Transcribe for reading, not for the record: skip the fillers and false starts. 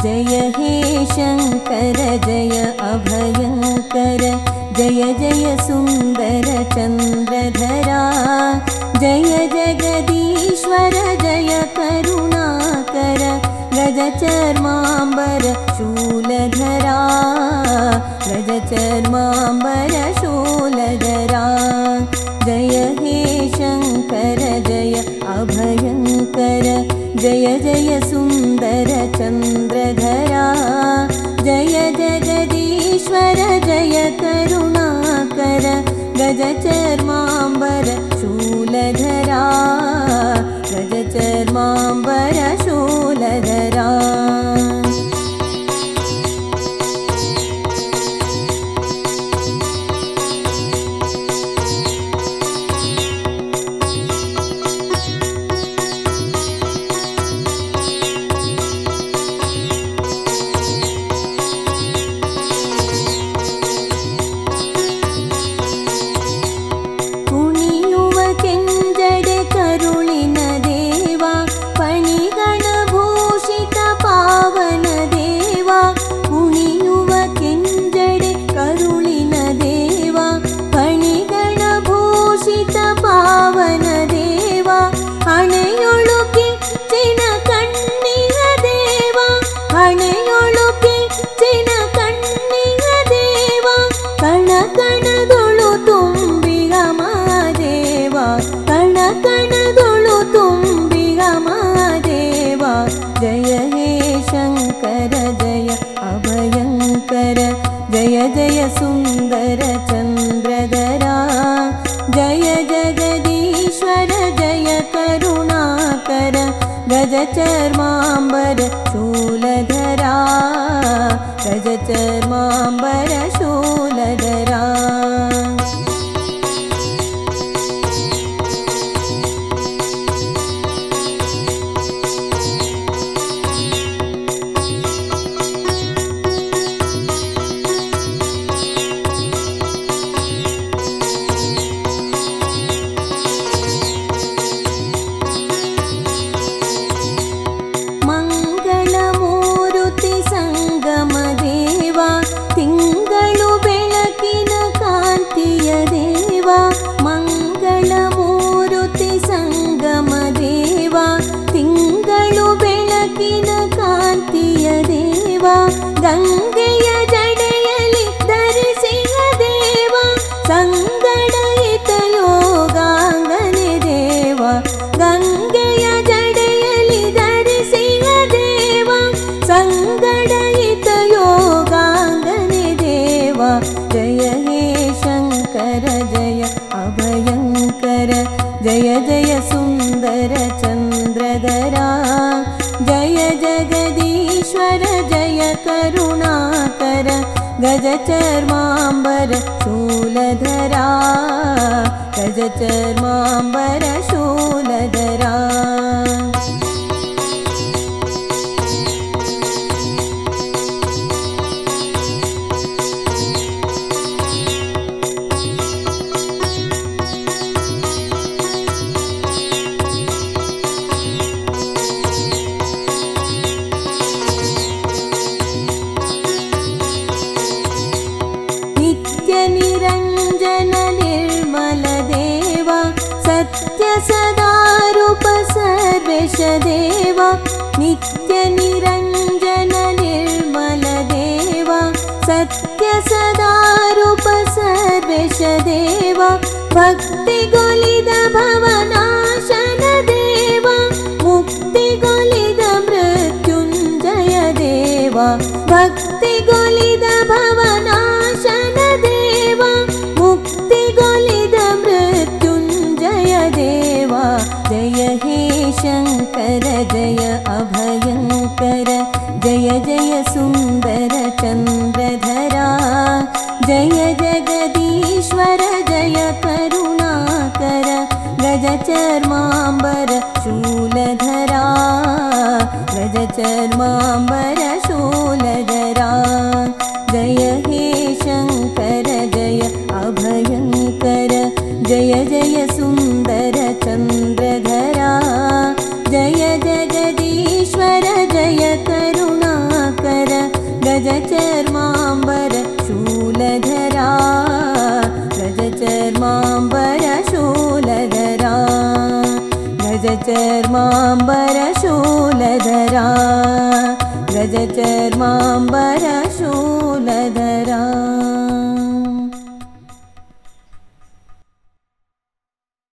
जय हे शंकर जय अभयंकर जय जय सुंदर चंद्रधरा जय जगदीश्वर जय करुणाकर गजचर्मांबर शूलधरा गजचर्मांबर शूलधरा जय हे शंकर जय अभयंकर जय जय सुंदर चंद्रधरा जय जगदीश्वर जय करुणाकर गजचर्मांबर शूलधरा गजचर्मांबर शूलधरा जय हे शंकर जय अभयंकर जय जय सुंदर चंद्रधरा जय जगदीश्वर जय करुणाकर गजचर्मांबर शूलधरा गजचर्मांबर शूलधरा ತಿಂಗಳು ಬೆಳಕಿನ ಕಾಂತಿಯ ದೇವ ಮಂಗಳಮೂರುತಿ ಸಂಗಮ ದೇವ ತಿಂಗಳು ಬೆಳಕಿನ ಕಾಂತಿಯ ದೇವ ಗಂಗೆಯ ಜಡೆಯಲ್ಲಿ ಧರಿಸಿದ ದೇವ ಸಂಗಡಯಿತ ಯೋಗಾಂಗನೆ ದೇವ ಗಂಗೆಯ ಜಡೆಯಲ್ಲಿ ಧರಿಸಿದ ದೇವ ಸಂಗಡಯಿತ योगांगने देवा जय हे शंकर जय अभयंकर जय जय सुंदर चंद्रधरा जय जगदीश्वर जय करुणाकर गजचर्मांबर शूलधरा गजचर्मांबर शूलधरा निरंजन निर्मल देवा सत्य सदारूप सर्वेश देवा नित्य निरंजन निर्मल देवा सत्य सदारूप सर्वेश देवा भक्ति गोलिद भवनाशन देवा मुक्ति गोलिद मृत्युंजय देवा भक्ति गोलिद भवनाशन देवा मुक्ति गोलिद मृत्युंजय देवा जय हे शंकर जय अभयंकर जय जय सुंदर चंद्रधरा जय जगदीश्वर जय करुणाकर गजचर्मांबर शूलधरा गजचर्मांबर शूलधरा जय हे शंकर जय अभयंकर जय जय सुंदर चंद्रधरा जय जगदीश्वर जय करुणाकर गजचर्माम्बरशूलधरा गजचर्माम्बरशूलधरा